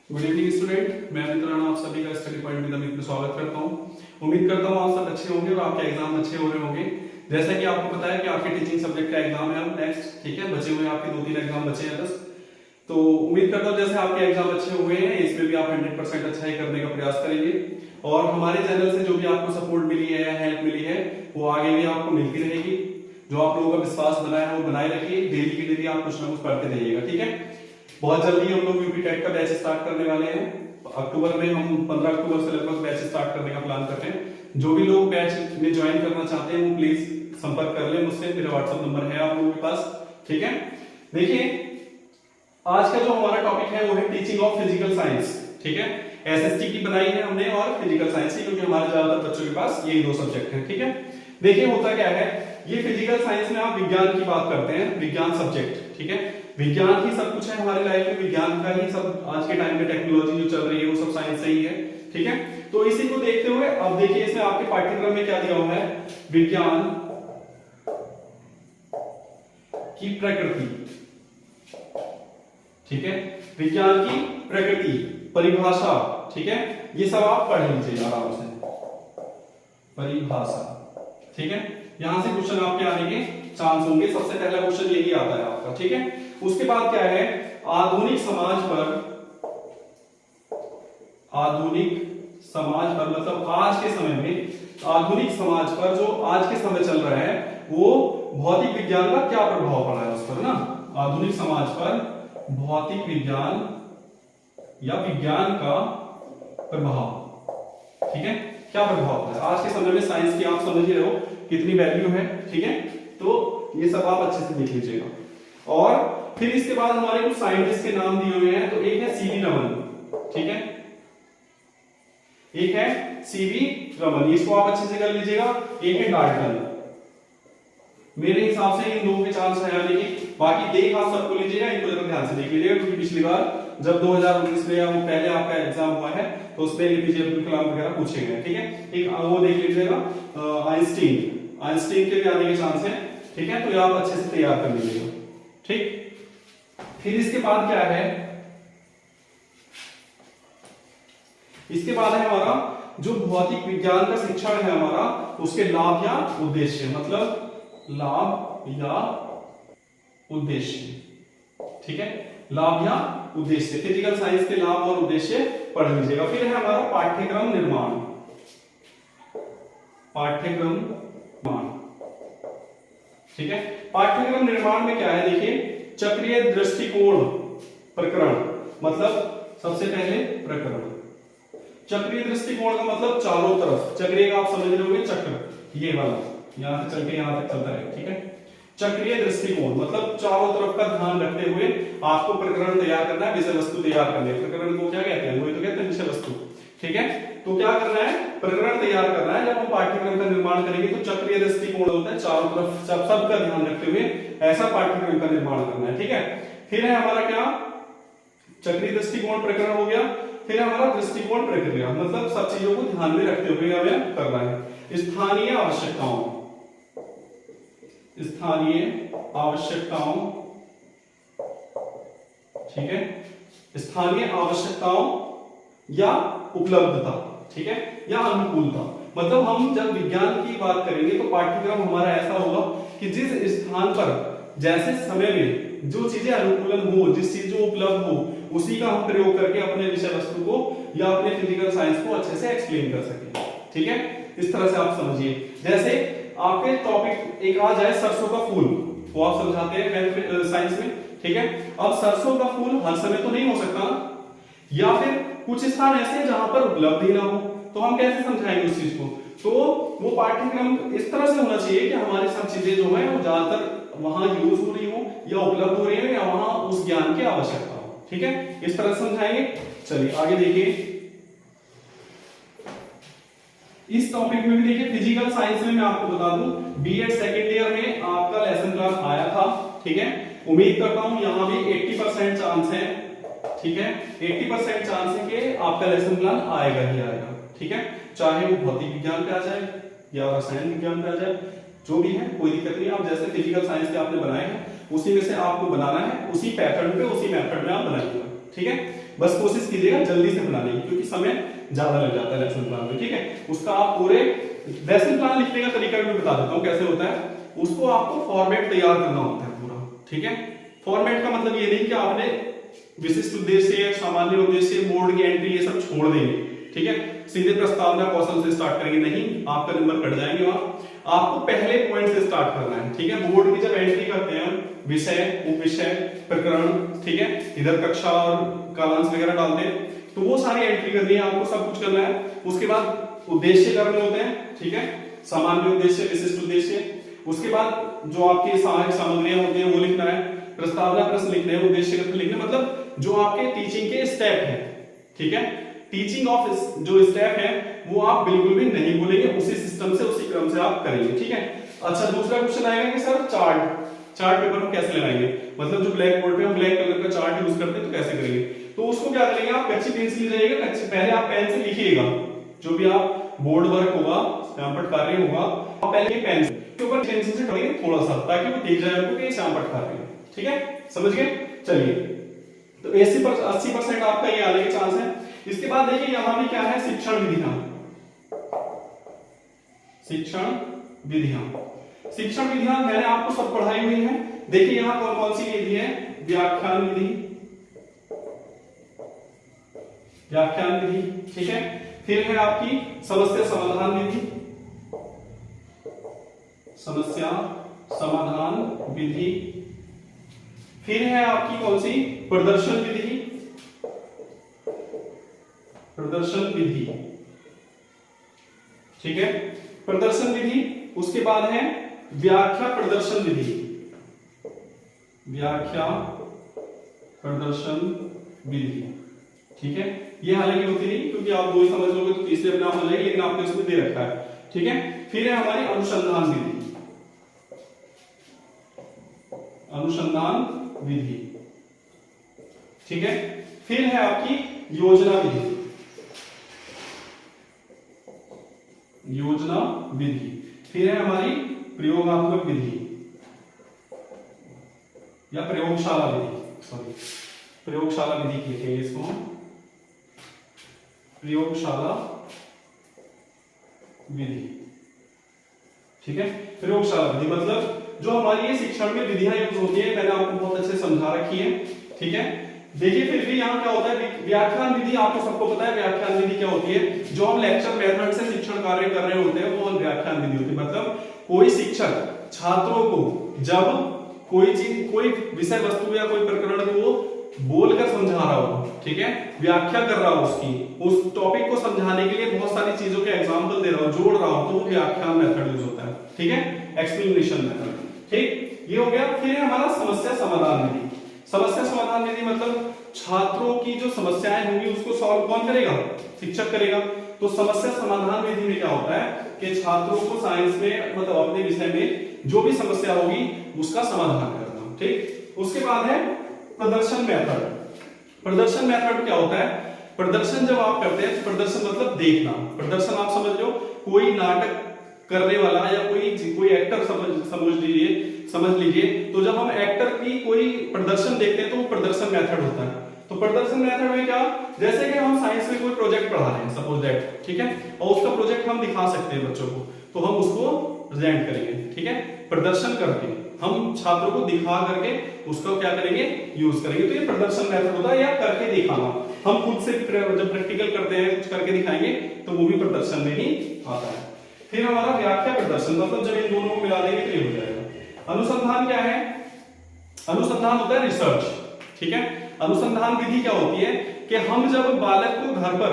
Good evening student, मैं अमित राणा आप सभी का स्टडी पॉइंट में स्वागत करता हूं। उम्मीद करता हूं आप सब अच्छे होंगे और आपके एग्जाम अच्छे हो रहे होंगे। जैसा कि आपको पता है कि आपके टीचिंग सब्जेक्ट का एग्जाम है अब नेक्स्ट, ठीक है। बचे हुए आपके 2-3 एग्जाम बचे हैं बस। तो उम्मीद करता हूं जैसे आपके एग्जाम अच्छे हुए हैं इसमें भी आप 100% अच्छा ही करने का प्रयास करेंगे और हमारे चैनल से जो भी आपको सपोर्ट मिली है या हेल्प मिली है वो आगे भी आपको मिलती रहेगी। जो आप लोगों का विश्वास बनाया है वो बनाए रखिए, डेली की डेली आप कुछ ना कुछ पढ़ते रहिएगा, ठीक है। बहुत जल्दी हम लोग यूपी टेट का बैच स्टार्ट करने वाले हैं। अक्टूबर में हम 15 अक्टूबर से लगभग बैच स्टार्ट करने का प्लान करते हैं। जो भी लोग बैच में ज्वाइन करना चाहते हैं वो प्लीज संपर्क कर लें मुझसे, मेरा व्हाट्सएप नंबर है आप लोगों के पास, ठीक है। देखिए आज का जो हमारा टॉपिक है वो है टीचिंग ऑफ फिजिकल साइंस, ठीक है। एसएसटी की बनाई है हमने और फिजिकल साइंस की, क्योंकि हमारे ज्यादातर बच्चों के पास यही दो सब्जेक्ट हैं, ठीक है। देखिए होता क्या है, ये फिजिकल साइंस में आप विज्ञान की बात करते हैं, विज्ञान सब्जेक्ट, ठीक है। विज्ञान ही सब कुछ है हमारे लाइफ में, विज्ञान का ही सब आज के टाइम में टेक्नोलॉजी जो चल रही है वो सब साइंस से ही है, ठीक है। तो इसी को देखते हुए अब देखिए इसमें आपके पाठ्यक्रम में क्या दिया हुआ है, विज्ञान की प्रकृति, ठीक है। विज्ञान की प्रकृति, परिभाषा, ठीक है। ये सब आप पढ़ लीजिए आराम से, परिभाषा, ठीक है। यहां से क्वेश्चन आपके आने के चांस होंगे। सबसे पहला क्वेश्चन यही आता है आपका, ठीक है। उसके बाद क्या है, आधुनिक समाज पर, आधुनिक समाज पर मतलब आज के समय में आधुनिक समाज पर जो आज के समय चल रहा है वो भौतिक विज्ञान का क्या प्रभाव पड़ा है उस पर ना। आधुनिक समाज पर भौतिक विज्ञान या विज्ञान का प्रभाव, ठीक है। क्या प्रभाव है आज के समय में, साइंस की आप समझ ही रहे हो कितनी वैल्यू है, ठीक है। तो ये सब आप अच्छे से देख लीजिएगा। और फिर इसके बाद हमारे कुछ साइंटिस्ट के नाम दिए हुए हैं। तो एक है सीवी रमन, ठीक है। एक है सीवी रमन, इसको आप अच्छे से कर लीजिएगा। एक है डाल्टन। मेरे हिसाब से इन दो के चांस है आने की, बाकी देख आप सबको लीजिएगा, इनको जरा ध्यान से देख लीजिएगा, क्योंकि पिछली बार जब 2019 में या वो पहले आपका एग्जाम हुआ है तो उसमें एपीजे अब्दुल कलाम वगैरह पूछे गए, ठीक है। एक वो देख लीजिएगा आइंस्टीन, आइंस्टीन के भी आने के चांस है, ठीक है। तो ये आप अच्छे से तैयार कर लीजिएगा, ठीक। फिर इसके बाद क्या है, इसके बाद है हमारा जो भौतिक विज्ञान का शिक्षण है हमारा, उसके लाभ या उद्देश्य, मतलब लाभ या उद्देश्य, ठीक है। लाभ या उद्देश्य, फिजिकल साइंस के लाभ और उद्देश्य पढ़ लीजिएगा। फिर है हमारा पाठ्यक्रम निर्माण, पाठ्यक्रम निर्माण, ठीक है। पाठ्यक्रम निर्माण में क्या है, देखिए चक्रीय दृष्टिकोण प्रकरण, मतलब सबसे पहले प्रकरण। चक्रीय दृष्टिकोण का मतलब चारों तरफ, चक्रीय का आप समझ रहे होंगे चक्र, ये वाला यहां से चल के यहां तक चलता है, ठीक है। चक्रीय दृष्टिकोण मतलब चारों तरफ का ध्यान रखते हुए आपको प्रकरण तैयार करना है, विषय वस्तु तैयार करनी है। प्रकरण को क्या कहते हैं, वही तो कहते हैं विषय वस्तु, ठीक है। तो क्या करना है, प्रकरण तैयार करना है। जब हम पाठ्यक्रम का निर्माण करेंगे तो चक्रीय दृष्टिकोण होता है, चारों तरफ सबका ध्यान रखते हुए ऐसा पाठ्यक्रम का निर्माण करना है, ठीक है। फिर है हमारा क्या, चक्रीय दृष्टिकोण प्रकरण हो गया। फिर हमारा दृष्टिकोण प्रक्रिया, मतलब सब चीजों को ध्यान में रखते हुए हमें करना है। स्थानीय आवश्यकताओं, स्थानीय आवश्यकताओं, ठीक है। स्थानीय आवश्यकताओं या उपलब्धता, ठीक है, या अनुकूलता। मतलब हम जब विज्ञान की बात करेंगे तो पाठ्यक्रम हमारा ऐसा होगा कि जिस स्थान पर जैसे समय में जो चीजें अनुकूलन हो, जिस चीज जो उपलब्ध हो, उसी का हम प्रयोग करके अपने विषय वस्तु को या अपने फिजिकल साइंस को अच्छे से एक्सप्लेन कर सके, ठीक है। इस तरह से आप समझिए। जैसे आपके टॉपिक एक आ जाए सरसों का फूल, वो आप समझाते हैं साइंस में, ठीक है। अब सरसों का फूल हर समय तो नहीं हो सकता, या फिर कुछ स्थान ऐसे हैं जहां पर उपलब्ध ही ना हो, तो हम कैसे समझाएंगे उस चीज को। तो वो पाठ्यक्रम इस तरह से होना चाहिए कि हमारी सब चीजें जो है वो ज्यादातर वहां यूज हो रही हो या उपलब्ध हो रही हो या वहां उस ज्ञान की आवश्यकता हो, ठीक है। इस तरह से समझाएंगे। चलिए आगे देखिए, इस टॉपिक में भी देखिए फिजिकल साइंस में मैं आपको बता दूं बीएड सेकेंड ईयर में आपका लेसन प्लान आया था, ठीक है। उम्मीद करता हूं यहां भी 80% चांस है, ठीक है। 80% चांस है कि आपका लेसन प्लान आएगा ही आएगा, ठीक है। चाहे वो भौतिक विज्ञान पे आ जाए या रसायन विज्ञान पे आ जाए, जो भी है कोई दिक्कत नहीं। आप जैसे फिजिकल साइंस के आपने बनाए हैं उसी में से आपको बनाना है, उसी पैटर्न पे उसी मेथड में आप बनाइएगा, ठीक है, बस कोशिश कीजिएगा जल्दी से बनाने की, क्योंकि समय ज्यादा लग जाता है लेसन प्लान में। ठीक है, उसका आप पूरे लेसन प्लान लिखने का तरीका भी बता देता हूँ कैसे होता है। उसको आपको फॉर्मेट तैयार करना होता है पूरा। ठीक है, फॉर्मेट का मतलब ये नहीं कि आपने विशिष्ट उद्देश्य, सामान्य उद्देश्य, बोर्ड की एंट्री ये सब छोड़ देंगे। ठीक है, सीधे प्रस्तावना कौशल से स्टार्ट करेंगे, नहीं, आपका नंबर कट जाएंगे वहां। आपको पहले पॉइंट से स्टार्ट करना है। ठीक है, बोर्ड की जब एंट्री करते हैं विषय, उपविषय, प्रकरण, ठीक है, इधर कक्षा और कालांश वगैरह डालते हैं, तो वो सारी एंट्री करनी है आपको, सब कुछ करना है। उसके बाद उद्देश्य करने होते हैं। ठीक है, सामान्य उद्देश्य, विशिष्ट उद्देश्य। उसके बाद जो आपकी सहायक सामग्रियां होती हैं वो लिखना है, प्रस्तावना प्रश्न लिखने हैं, उद्देश्य लिखने, मतलब जो आपके टीचिंग के स्टेप है। ठीक है, टीचिंग ऑफ जो स्टेप है वो आप बिल्कुल भी नहीं भूलेंगे, उसी सिस्टम से, उसी क्रम से आप करेंगे। ठीक है, अच्छा, दूसरा क्वेश्चन आएगा कि सर चार्ट पेपर हम कैसे लगाएंगे, मतलब जो ब्लैक बोर्ड पे हम ब्लैक कलर का चार्ट यूज करते हैं तो कैसे करेंगे। तो उसको क्या करेंगे, आप कच्ची पेंसिल ले जाइएगा, पहले आप पेन से लिखिएगा, जो भी आप बोर्ड वर्क होगा, श्यामपट्ट कार्य होगा, आप पहले पेन के ऊपर पेंसिल से ड्राइंगे थोड़ा सा, ताकि वो दिख जाए आपको कि श्यामपट्ट कार्य है। ठीक है, समझ गए। चलिए, तो 80% आपका ये आने के चांस है। इसके बाद देखिए यहां भी क्या है, शिक्षण विधियां। शिक्षण विधियां मैंने आपको सब पढ़ाई हुई है। देखिए यहां कौन कौन सी विधि है, व्याख्यान विधि, ठीक है, फिर है आपकी समस्या समाधान विधि, फिर है आपकी कौन सी, प्रदर्शन विधि, ठीक है, प्रदर्शन विधि। उसके बाद है व्याख्या प्रदर्शन विधि, ठीक है। ये हालांकि होती नहीं, क्योंकि आप दो ही समझ लोगे तो तीसरे अपने आप हो जाएगी, लेकिन आपने उसमें दे रखा है। ठीक है, फिर है हमारी अनुसंधान विधि, ठीक है। फिर है आपकी योजना विधि, फिर है हमारी प्रयोगात्मक विधि या प्रयोगशाला विधि लिखेंगे इसको हम, प्रयोगशाला विधि, ठीक है। प्रयोगशाला विधि मतलब जो हमारी ये शिक्षण में विधियां यूज होती है, मैंने आपको बहुत अच्छे समझा रखी है। ठीक है, देखिए फिर भी यहाँ क्या होता है, व्याख्यान विधि आपको सबको पता है। व्याख्यान विधि क्या होती है, जो हम लेक्चर मेथड से शिक्षण कार्य कर रहे होते हैं वो व्याख्यान विधि होती है। मतलब कोई शिक्षक छात्रों को जब कोई चीज, कोई विषय वस्तु या कोई प्रकरण को बोलकर समझा रहा हो, ठीक है, व्याख्या कर रहा हो, उसकी उस टॉपिक को समझाने के लिए बहुत सारी चीजों के एग्जाम्पल दे रहा हो, जोड़ रहा हो, तो वो व्याख्यान मेथड यूज होता है। ठीक है, एक्सप्लेनेशन मेथड। ठीक, ये हो गया। फिर हमारा समस्या समाधान विधि मतलब छात्रों की जो समस्याएं होंगी उसको सॉल्व कौन करेगा, शिक्षक करेगा। तो समस्या समाधान विधि में क्या होता है कि छात्रों को साइंस में, मतलब अपने विषय में जो भी समस्या होगी उसका समाधान करना। ठीक, उसके बाद है प्रदर्शन मेथड क्या होता है, प्रदर्शन जब आप करते हैं, प्रदर्शन मतलब देखना। प्रदर्शन आप समझ लो, कोई नाटक करने वाला या कोई एक्टर समझ लीजिए, तो जब हम एक्टर की कोई प्रदर्शन देखते हैं तो वो प्रदर्शन मेथड होता है। तो प्रदर्शन मेथड में क्या, जैसे कि हम साइंस में कोई प्रोजेक्ट पढ़ा रहे हैं, सपोज दैट, ठीक है, और उसका प्रोजेक्ट हम दिखा सकते हैं बच्चों को, तो हम उसको प्रेजेंट करेंगे। ठीक है, प्रदर्शन करके हम छात्रों को दिखा करके उसको क्या करेंगे, यूज करेंगे। तो ये प्रदर्शन मेथड होता है, या करके दिखाना। हम खुद से जब प्रैक्टिकल करते हैं, कुछ करके दिखाएंगे, तो वो भी प्रदर्शन में ही आता है। फिर हमारा व्याख्या प्रदर्शन, मतलब जब इन दोनों को मिला देंगे तो ये हो जाएगा। अनुसंधान क्या है, अनुसंधान होता है रिसर्च। ठीक है, अनुसंधान विधि क्या होती है कि हम जब बालक को घर पर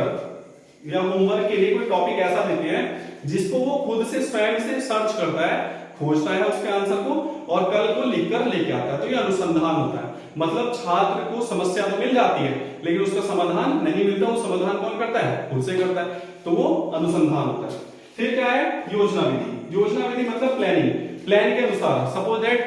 या होमवर्क के लिए कोई टॉपिक ऐसा देते हैं जिसको वो खुद से स्वयं से सर्च करता है, खोजता है उसके आंसर को, और कल को लिखकर लेके आता है, तो ये अनुसंधान होता है। मतलब छात्र को समस्या तो मिल जाती है, लेकिन उसका समाधान नहीं मिलता, वो समाधान कौन करता है, खुद से करता है, तो वो अनुसंधान होता है। फिर क्या है, योजना विधि मतलब प्लान के अनुसार। सपोज दैट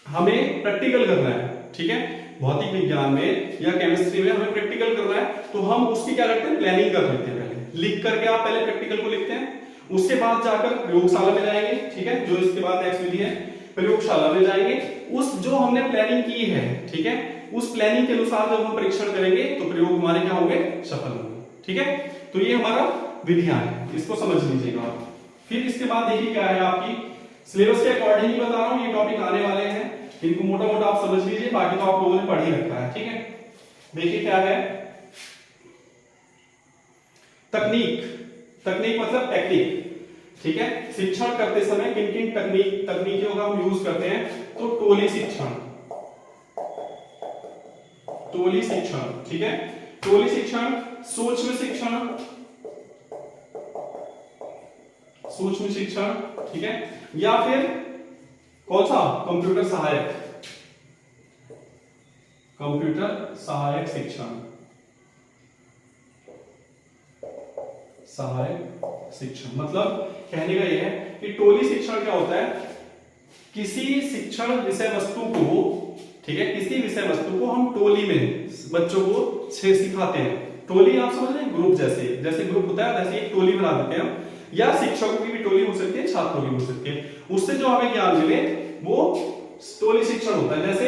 हमें प्रैक्टिकल करना है, ठीक है, भौतिक विज्ञान में या केमिस्ट्री में हमें प्रैक्टिकल करना है, तो हम उसकी क्या करते हैं, प्लानिंग कर लेते हैं। पहले लिख करके आप पहले प्रैक्टिकल को लिखते हैं, उसके बाद जाकर प्रयोगशाला में जाएंगे। ठीक है, जो इसके बाद नेक्स्ट विधि है, प्रयोगशाला में जाएंगे, उस जो हमने प्लानिंग की है, ठीक है, उस प्लानिंग के अनुसार जब हम परीक्षण करेंगे तो प्रयोग हमारे क्या होंगे, सफल होंगे। ठीक है, तो ये हमारा विधियां है, इसको समझ लीजिएगा आप। फिर इसके बाद देखिए क्या है, आपकी सिलेबस के अकॉर्डिंग ही बता रहा हूं, ये टॉपिक आने वाले हैं, इनको मोटा मोटा आप समझ लीजिए, बाकी तो आप लोगों ने पढ़ ही रखा है। ठीक है, देखिए क्या है, तकनीक, तकनीक मतलब टेक्निक। ठीक है, शिक्षण करते समय किन किन तकनीकियों का हम यूज करते हैं, तो टोली शिक्षण, टोली शिक्षण। ठीक है, टोली शिक्षण, सूक्ष्म शिक्षण, सूक्ष्म शिक्षण। ठीक है, या फिर कौन सा, कंप्यूटर सहायक, कंप्यूटर सहायक शिक्षण, सहायक शिक्षण। मतलब कहने का यह है कि टोली शिक्षण क्या होता है, किसी शिक्षण विषय वस्तु को, ठीक है, किसी विषय वस्तु को हम टोली में बच्चों को सिखाते हैं। टोली आप समझ रहे हैं, ग्रुप जैसे, जैसे ग्रुप होता है वैसे एक टोली बना देते हैं हम, या शिक्षकों की भी टोली हो सकती है, छात्रों की हो सकती है, उससे जो हमें ज्ञान मिले वो टोली शिक्षण होता है। जैसे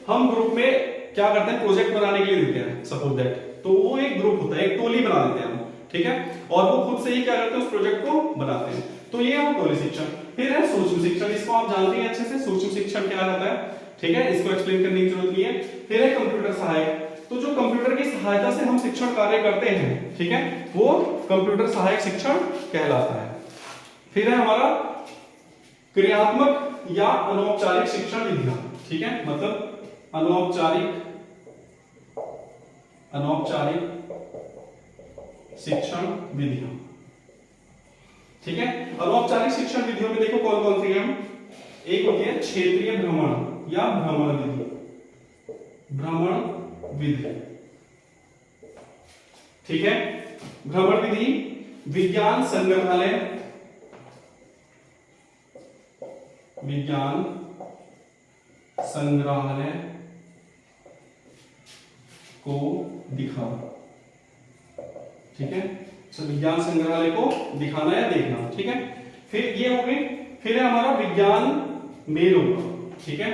हम ग्रुप में क्या करते हैं, प्रोजेक्ट बनाने के लिए देते हैं सपोज दैट, तो वो एक ग्रुप होता है, एक टोली बना देते हैं हम। ठीक है, और वो खुद से ही क्या करते हैं, उस प्रोजेक्ट को बनाते हैं, तो ये हम टोली शिक्षण। फिर है सूक्ष्म शिक्षण, इसको आप जानते हैं अच्छे से, सूक्ष्म शिक्षण क्या होता है। ठीक है, इसको एक्सप्लेन करने की जरूरत नहीं है। फिर है कंप्यूटर सहायक, तो जो कंप्यूटर की सहायता से हम शिक्षण कार्य करते हैं, ठीक है, वो कंप्यूटर सहायक शिक्षण कहलाता है। फिर है हमारा क्रियात्मक या अनौपचारिक शिक्षण विधियां। ठीक है, मतलब अनौपचारिक शिक्षण विधियां। ठीक है, अनौपचारिक शिक्षण विधियों में देखो कौन कौन सी है, हम एक होती है क्षेत्रीय भ्रमण या भ्रमण विधि, भ्रमण विधि। ठीक है, भ्रमण विधि, विज्ञान संग्रहालय, विज्ञान संग्रहालय को दिखाना। ठीक है, तो विज्ञान संग्रहालय को दिखाना या देखना। ठीक है, फिर ये हो गई। फिर है हमारा विज्ञान मेलों का। ठीक है,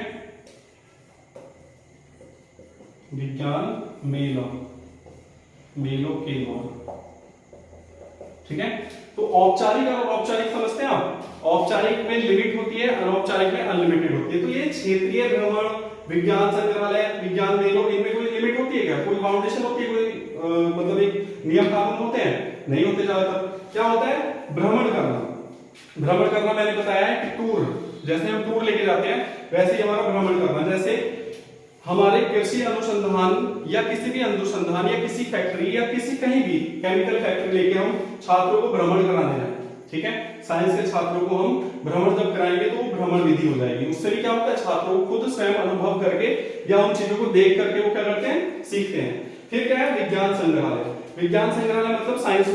विज्ञान मेला, मेलों के द्वारा। ठीक है, तो औपचारिक और अनौपचारिक समझते हैं आप, औपचारिक में लिमिट होती है, अनौपचारिक में अनलिमिटेड होती है। तो ये क्षेत्रीय भ्रमण, विज्ञान संग्रहालय, विज्ञान मेलों, इनमें कोई लिमिट होती है क्या, कोई बाउंडेशन होती है, कोई मतलब एक नियम कानून होते हैं, नहीं होते ज्यादातर। क्या होता है, भ्रमण करना। भ्रमण करना मैंने बताया है कि टूर, जैसे हम टूर लेके जाते हैं वैसे ही हमारा भ्रमण करना। जैसे हमारे कृषि अनुसंधान या किसी भी अनुसंधान या किसी फैक्ट्री या किसी कहीं भी केमिकल फैक्ट्री लेके हम छात्रों को भ्रमण कराने जाए। ठीक है, साइंस के छात्रों को हम भ्रमण जब कराएंगे तो वो भ्रमण विधि हो जाएगी। उससे भी क्या होता है, छात्रों को खुद स्वयं अनुभव करके या उन चीजों को देख करके वो क्या करते हैं, सीखते हैं। फिर क्या है, विज्ञान संग्रहालय। विज्ञान संग्रहालय मतलब साइंस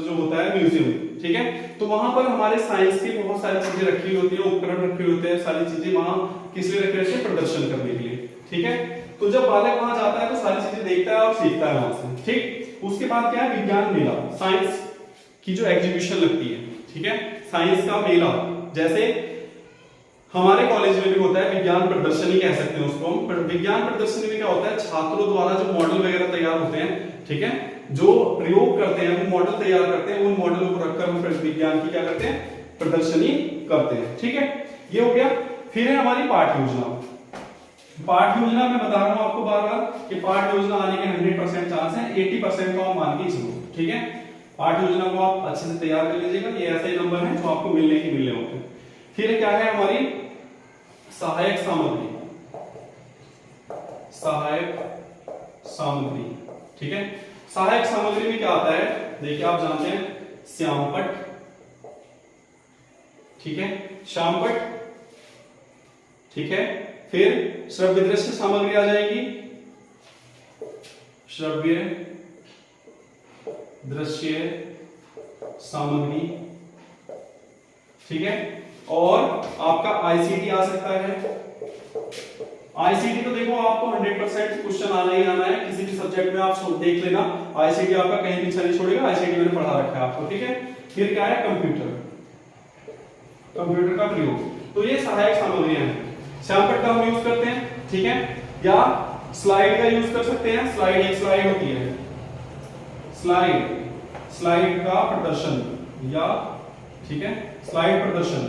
जो होता है म्यूजियम। ठीक है, तो वहां पर हमारे साइंस की बहुत सारी चीजें रखी होती है, उपकरण रखे होते हैं, सारी चीजें वहां किस लिए रखे होते हैं, प्रदर्शन करने के लिए। ठीक है, तो जब बालक वहां जाता है तो सारी चीजें देखता है और सीखता है वहां से। ठीक, उसके बाद क्या है, विज्ञान मेला, साइंस की जो एग्जीबिशन लगती है। ठीक है, साइंस का मेला, जैसे हमारे कॉलेज में भी होता है, विज्ञान प्रदर्शनी कह सकते हैं उसको हम। विज्ञान प्रदर्शनी में क्या होता है, छात्रों द्वारा जो मॉडल वगैरह तैयार होते हैं, ठीक है, जो प्रयोग करते हैं, वो मॉडल तैयार करते हैं, उन मॉडलों को रखकर हम विज्ञान की क्या करते हैं, प्रदर्शनी करते हैं। ठीक है, ये हो गया। फिर है हमारी पाठ योजना। पाठ योजना मैं बता रहा हूं आपको बार बार कि पाठ योजना आने के 100% चांस है, 80% को आप मान के चलो। ठीक है, पाठ योजना को आप अच्छे से तैयार कर लीजिएगा, ये ऐसे नंबर हैं जो आपको मिलने होते हैं। फिर क्या है हमारी सहायक सामग्री, सहायक सामग्री। ठीक है, सहायक सामग्री में क्या आता है, देखिए आप जानते हैं श्यामपट्ट। ठीक है, श्यामपट्ट। ठीक है, फिर श्रव्य दृश्य सामग्री आ जाएगी, श्रव्य दृश्य सामग्री। ठीक है, और आपका आईसीटी आ सकता है। आईसीटी तो देखो आपको 100% क्वेश्चन आना ही आना है, किसी भी सब्जेक्ट में आप देख लेना, आईसीटी आपका कहीं पीछे नहीं छोड़ेगा, आईसीटी मैंने पढ़ा रखा है आपको। ठीक है, फिर क्या है, कंप्यूटर, कंप्यूटर का प्रयोग। तो ये सहायक सामग्रियां हैं। श्यामपट्ट का हम यूज करते हैं। ठीक है, या स्लाइड का यूज कर सकते हैं, स्लाइड एक स्लाइड होती है, स्लाइड का प्रदर्शन, या ठीक है स्लाइड प्रदर्शन।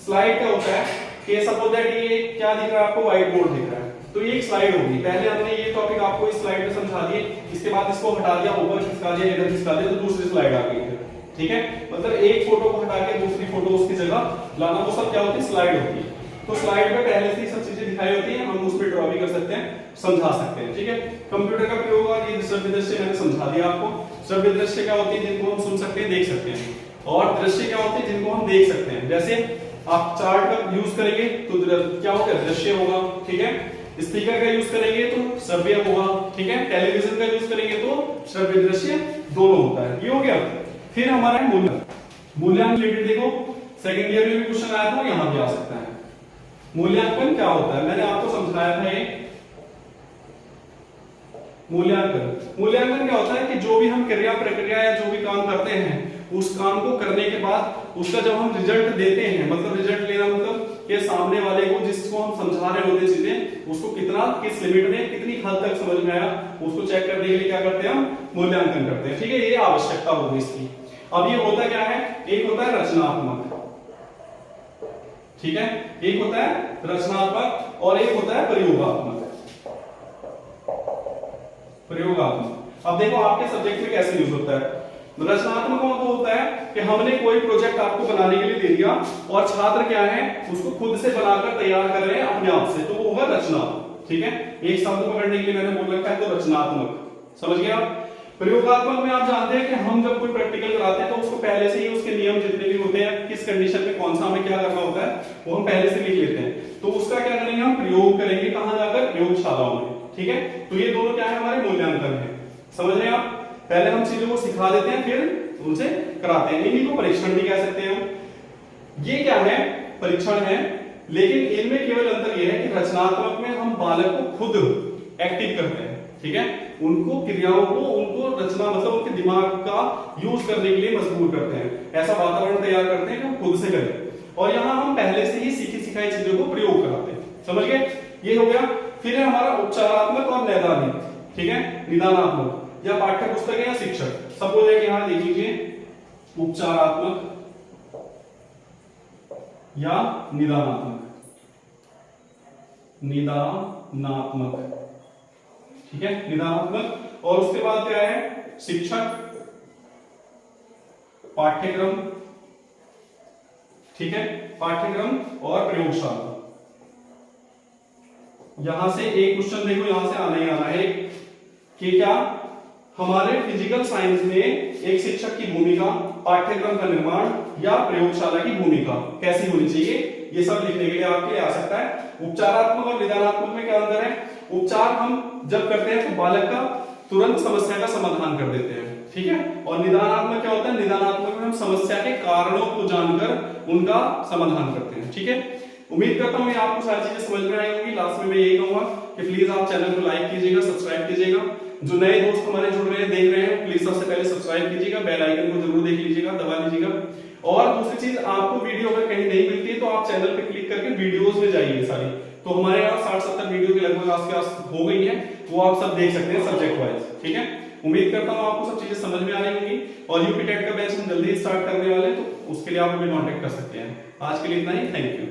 स्लाइड क्या होता है कि सपोज दैट ये क्या दिख रहा है आपको, व्हाइट बोर्ड दिख रहा है, तो ये एक स्लाइड होगी। पहले हमने ये टॉपिक आपको इस स्लाइड पे समझा दिए, इसके बाद इसको हटा दिया, ऊपर खिसका दिया, इधर खिसका दिया, तो दूसरी स्लाइड आ गई है। ठीक है, मतलब एक फोटो को हटा के दूसरी फोटो उसकी जगह लाना, वो सब क्या होती है, स्लाइड होती है। तो स्लाइड पे पहले से ही सब चीजें दिखाई होती हैं, हम उस पर ड्रॉ भी कर सकते हैं, समझा सकते हैं। ठीक है, कंप्यूटर का प्रयोग और ये श्रव्य दृश्य मैंने समझा दिया आपको। श्रव्य दृश्य क्या होती है, जिनको हम सुन सकते हैं, देख सकते हैं, और दृश्य क्या होते हैं, जिनको हम देख सकते हैं। जैसे आप चार्ट का यूज करेंगे तो क्या होगा, दृश्य होगा। ठीक है, स्पीकर का यूज करेंगे तो श्रव्य होगा। ठीक है, टेलीविजन का यूज करेंगे तो श्रव्य दृश्य दोनों होता है। ये हो गया। फिर हमारा है मूल्यांकन रिलेटेड। देखो सेकंड ईयर में भी क्वेश्चन आया था, यहां भी आ सकता है। मूल्यांकन क्या होता है, मैंने आपको समझाया था ये। मूल्यांकन क्या होता है कि जो भी हम क्रिया प्रक्रिया या जो भी काम करते हैं, उस काम को करने के बाद उसका जब हम रिजल्ट देते हैं, मतलब रिजल्ट लेना मतलब कि सामने वाले को जिसको हम समझा रहे होते चीजें, उसको कितना किस लिमिट में कितनी हद तक समझ में आया, उसको चेक करने के लिए क्या करते हैं, हम मूल्यांकन करते हैं। ठीक है, ये आवश्यकता होगी इसकी। अब ये होता क्या है, एक होता है रचनात्मक, ठीक है, एक होता है रचनात्मक और एक होता है प्रयोगात्मक। अब देखो आपके सब्जेक्ट में कैसे यूज होता है। रचनात्मक वो होता है कि हमने कोई प्रोजेक्ट आपको बनाने के लिए दे दिया और छात्र क्या है, उसको खुद से बनाकर तैयार कर रहे हैं अपने आप से, तो वो होगा रचना। ठीक है, एक शब्द पकड़ने के लिए मैंने बोल रखा है, तो रचनात्मक। समझ गए आप। प्रयोगात्मक में आप जानते हैं कि हम जब कोई प्रैक्टिकल कराते हैं तो उसको पहले से ही उसके नियम जितने भी होते हैं, किस कंडीशन में कौन सा हमें क्या करना होता है, वो हम पहले से लिख लेते हैं। तो उसका क्या करेंगे, हम प्रयोग करेंगे, कहां जाकर, प्रयोगशालाओं में। ठीक है, तो ये दोनों क्या है, हमारे मूल्यांकन है। समझ रहे हैं आप। पहले हम चीजों को सिखा देते हैं, फिर उनसे कराते हैं। इन्हीं को परीक्षण भी कह सकते हैं। ये क्या है, परीक्षण है, लेकिन इनमें केवल अंतर यह है कि रचनात्मक में हम बालक को खुद एक्टिव करते हैं। ठीक है, उनको क्रियाओं को, उनको रचना मतलब उनके दिमाग का यूज करने के लिए मजबूर करते हैं, ऐसा वातावरण तैयार करते हैं कि वो खुद से करें। और यहाँ हम पहले से ही सीखी सिखाई चीजों को प्रयोग कराते हैं। समझ गए, ये हो गया। फिर है हमारा उपचारात्मक और नैदानिक। ठीक है, निदानात्मक या पाठ्य पुस्तक या शिक्षक। सपोज है कि यहां देख लीजिए, उपचारात्मक या निदानात्मक, ठीक है, निदानात्मक। और उसके बाद क्या है, शिक्षक, पाठ्यक्रम। ठीक है, पाठ्यक्रम और प्रयोगशाला। यहां से एक क्वेश्चन देखो, यहां से आना ही आना है कि क्या हमारे फिजिकल साइंस में एक शिक्षक की भूमिका, पाठ्यक्रम का निर्माण या प्रयोगशाला की भूमिका कैसी होनी चाहिए, ये सब लिखने के लिए आपके लिए आ सकता है। उपचारात्मक और निदानात्मक में क्या अंतर है, उपचार हम जब करते हैं तो बालक का तुरंत समस्या का समाधान कर देते हैं। ठीक है, और निदानात्मक क्या होता है, निदानात्मक में हम समस्या के कारणों को जानकर उनका समाधान करते हैं। ठीक है, उम्मीद करता हूं ये आपको सारी चीजें समझ में आई होंगी। लास्ट में मैं यही कहूंगा कि प्लीज आप चैनल को लाइक कीजिएगा, सब्सक्राइब कीजिएगा। जो नए दोस्त हमारे जुड़ रहे हैं, देख रहे हैं, प्लीज सबसे पहले सब्सक्राइब कीजिएगा, बेल आइकन को जरूर देख लीजिएगा, दबा लीजिएगा। और दूसरी चीज, आपको वीडियो अगर कहीं नहीं मिलती है तो आप चैनल पे क्लिक करके वीडियोस में जाइए सारी, तो हमारे यहाँ 60-70 वीडियो के लगभग आसपास हो गई है, वो आप सब देख सकते हैं सब्जेक्ट वाइज। ठीक है, उम्मीद करता हूँ आपको सब चीजें समझ में आ रही होंगी। और यूपी टेट का बैच हम जल्दी स्टार्ट करने वाले हैं, तो उसके लिए आप हमें कॉन्टेक्ट कर सकते हैं। आज के लिए इतना ही, थैंक यू।